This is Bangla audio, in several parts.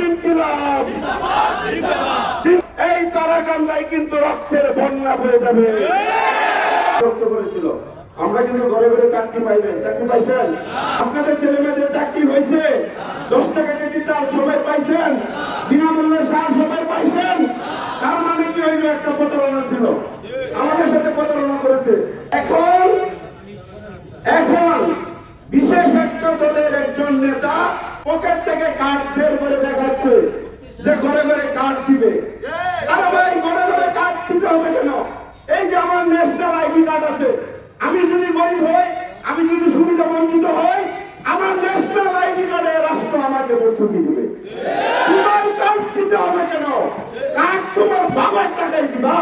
ইনকিলাব, এই তারাকান্দায় কিন্তু রক্তের বন্যা বয়ে যাবে। করেছিল আমরা কিন্তু ঘরে ঘরে চাকরি পাই নাই। চাকরি পাইছেন? আপনাদের ছেলে মেয়েদের চাকরি হয়েছে? 10 টাকা কেজি চাল সবাই পাইছেন? বিনামূল্যে সার সবাই পাইছেন? তার মানে কি হইল? একটা প্রতারণা ছিল, আমাদের সাথে প্রতারণা করেছে। এখন বিশেষ একটা দলের একজন নেতা পকেট থেকে কার্ড বের করে দেখাচ্ছে যে ঘরে ঘরে কার্ড দিবে। আরে ভাই, ঘরে ঘরে কার্ড দিতে হবে কেন? এই যে আমার ন্যাশনাল আইডি কার্ড আছে, আমি যদি গরিব হই, আমি যদি সুবিধা বঞ্চিত হই, আমার ন্যাশনাল আইডি কার্ডে রাষ্ট্র আমাকে ভর্তুকি দিবে। তোমার কার্ড দিতে হবে কেন? কার্ড তোমার বাবার টাকায় দিবা।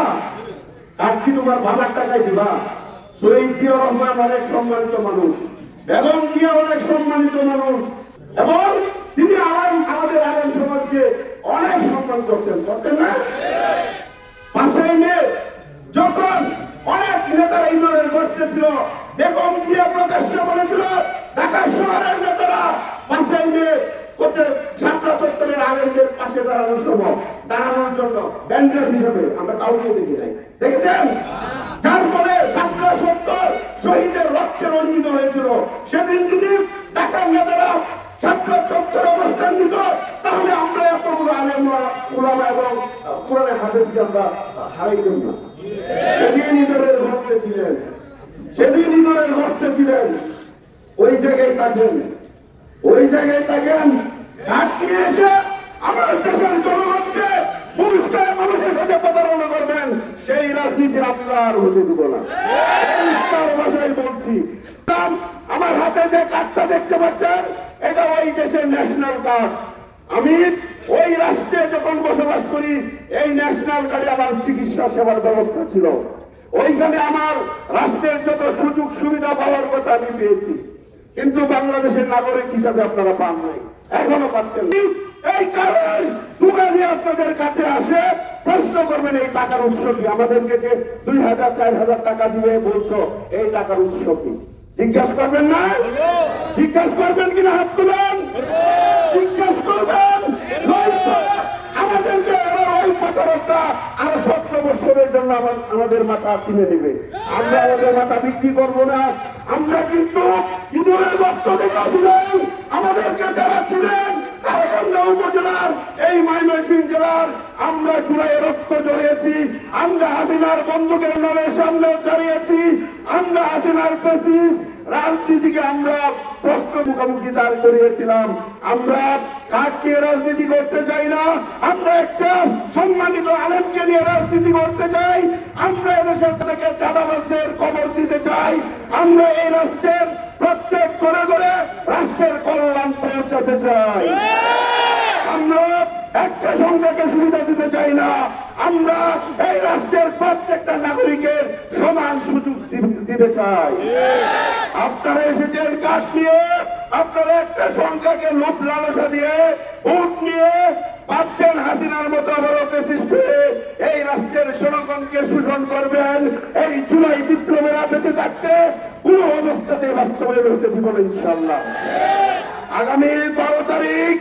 কার্ড কি তোমার বাবার টাকায় দিবা? শহীদ জিয়া রহমান অনেক সম্মানিত মানুষ, বেগম জিয়া অনেক সম্মানিত মানুষ, এবং তিনি আমাদের আলেম সমাজকে অনেক সম্মান করতেন না? 5ই মে যখন অনেক নেতারা ইউনিয়নের করতে ছিল, বেগম জিয়া প্রকাশ্যে বলেছিল ঢাকা শহরের নেতারা 5ই মে করছে শাপলা চত্বরের আলেমদের পাশে দাঁড়ানোর জন্য ব্যান্ডার হিসেবে আমরা কাউকে দেখি নাই। দেখেছেন? যার ফলে শাপলা চত্বর শহীদের রক্তে রঞ্জিত হয়েছিল। সেদিন যদি ঢাকার নেতারা শাপলা চত্বরে অবস্থান নিত, তাহলে আমরা এতগুলো আলেম ওলামা এবং কোরআনের হাদিসকে আমরা হারাইতাম না। সেদিন ইঁদুরের গর্তে ছিলেন, ওই জায়গায় থাকেন। কাঠ নিয়ে এসে আমার দেশের জনগণকে পুরস্কারে মানুষের সাথে প্রতারণা করবেন, সেই রাজনীতি আপনার হতে দেব না। ভাষায় বলছি, আমার হাতে যে কার্ডটা দেখতে পাচ্ছেন, এটা ওই দেশের ন্যাশনাল কার্ড। আমি ওই রাষ্ট্রে যখন বসবাস করি, এই ন্যাশনাল কার্ডে আমার চিকিৎসা সেবার ব্যবস্থা ছিল। ওইখানে আমার রাষ্ট্রের যত সুযোগ সুবিধা পাওয়ার কথা আমি পেয়েছি, কিন্তু বাংলাদেশের নাগরিক হিসাবে আপনারা পান নাই, এখনো পাচ্ছেন। এই কারণে দুগালি আপনাদের কাছে আসে, প্রশ্ন করবেন এই টাকার উৎস কি? আমাদেরকে যে 2000 4000 টাকা দিবে বলছো, এই টাকার উৎস কি? জিজ্ঞাসা করবেন না? জিজ্ঞাসা করবেন কিনা? হাত তুলেন। জিজ্ঞাসা করবেন। আমাদেরকে এবার ওই প্রচারকটা আরো 17 বছরের জন্য আমাদের মাথা কিনে নেবে। আমরা আমাদের মাথা বিক্রি করবো না। আমরা কিন্তু ইঁদুরের রক্ত দেখেছিলাম, আমাদেরকে যারা ছিলেন তারাকান্দা উপজেলার এই ময়মনসিংহ জেলার, আমরা চূড়ায় রক্ত জড়িয়েছি, আমরা হাসিনার বন্দুকের নলের সামনে দাঁড়িয়েছি, আমরা হাসিনার পেসিস রাজনীতিকে আমরা প্রশ্ন মুখোমুখি দাঁড় করিয়েছিলাম। আমরা কাঠ নিয়ে রাজনীতি করতে চাই না, আমরা একটা সম্মানিত আলেমকে নিয়ে রাজনীতি করতে চাই। আমরা এদেশের থেকে চাঁদাবাজদের কবর দিতে চাই। আমরা এই রাষ্ট্রের প্রত্যেক ঘরে ঘরে রাষ্ট্রের কল্যাণ পৌঁছাতে চাই। আমরা একটা সংখ্যাকে সুবিধা দিতে চাই না, আমরা এই রাষ্ট্রের প্রত্যেকটা নাগরিকের সমান সুযোগ দিতে চাই। আপনারা এসেছেন কাঠ নিয়ে, আপনারা একটা সংখ্যাকে লোভ লালসা দিয়ে ভোট নিয়ে পাচ্ছেন হাসিনার মতো বড় ফ্যাসিস্ট হয়ে এই রাষ্ট্রের জনগণকে শোষণ করবেন। এই জুলাই বিপ্লবের বেঁচে থাকতে কোন অবস্থাতে বাস্তবায়ন হতে দিব না ইনশাআল্লাহ। আগামী 12 তারিখ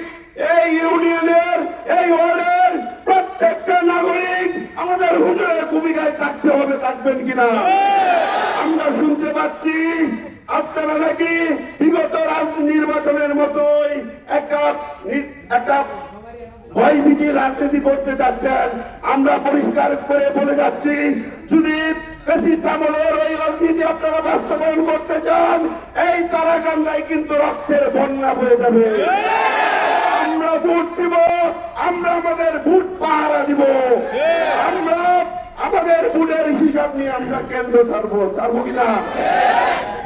এই ইউনিয়নের এই ওয়ার্ডের প্রত্যেকটা নাগরিক আমাদের হুজুরের ভূমিকায় থাকতে হবে। থাকবেন কিনা? আমরা শুনতে পাচ্ছি আপনারা নাকি বিগত নির্বাচনের মতোই একটা ভয়ভীতি রাজনীতি করতে চাচ্ছেন। আমরা পরিষ্কার করে বলে যাচ্ছি, যদি ফ্যাসিস্ট আমলের ওই রাজনীতি আপনারা বাস্তবায়ন করতে চান, এই তারাকান্দায় কিন্তু রক্তের বন্যা বয়ে যাবে। আমরা ভোট দিব, আমরা আমাদের ভোট পাহারা দিব, আমরা আমাদের ভোটের হিসাব নিয়ে আমরা কেন্দ্র ছাড়বো কিনা?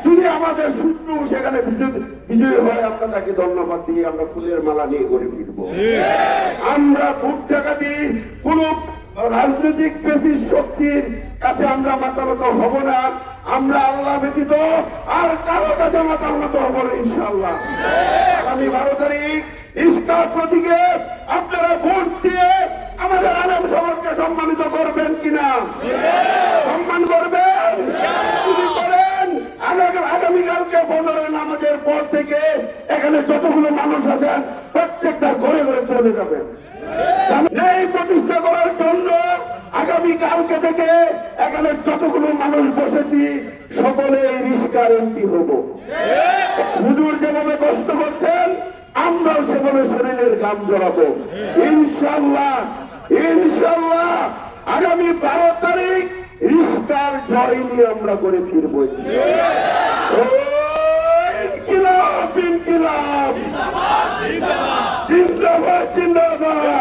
যদি আমাদের শত্রু সেখানে বিজয়ী হয়, আমরা তাকে ধন্যবাদ দিয়ে আমরা ফুলের মালা নিয়ে ঘুরে ফিরব। আমরা ভোট টাকা দিই কোন রাজনৈতিক পেশির শক্তির কাছে আমরা মাতানত হব না। আমরা আল্লাহ ব্যতীত আর কারো কাছে মাতানত হব না ইনশাআল্লাহ। আগামী 12 তারিখ ইস্কার প্রতীকে আপনারা ভোট দিয়ে আমাদের আলেম সমাজকে সম্মানিত করবেন কিনা? সম্মান করবেন? যদি করেন, আগামীকালকে ফজরের নামাজের পর থেকে এখানে যতগুলো মানুষ আছেন প্রত্যেকটা ঘরে ঘরে চলে চলে যাবেন। এই প্রতিষ্ঠা করার জন্য আগামী কালকে থেকে এখানে যতগুলো মানুষ বসেছি সকলে রিস্কার এমপি হব। হুজুর যেভাবে কষ্ট করছেন আমরাও সেভাবে শরীরের ঘাম জড়াবো ইনশাল্লাহ। ইনশাল্লাহ আগামী 12 তারিখ রিস্কার জয় নিয়ে আমরা করে ফিরবো। ইনকিলাব ইনকিলাব জিন্দাবাদ জিন্দাবাদ।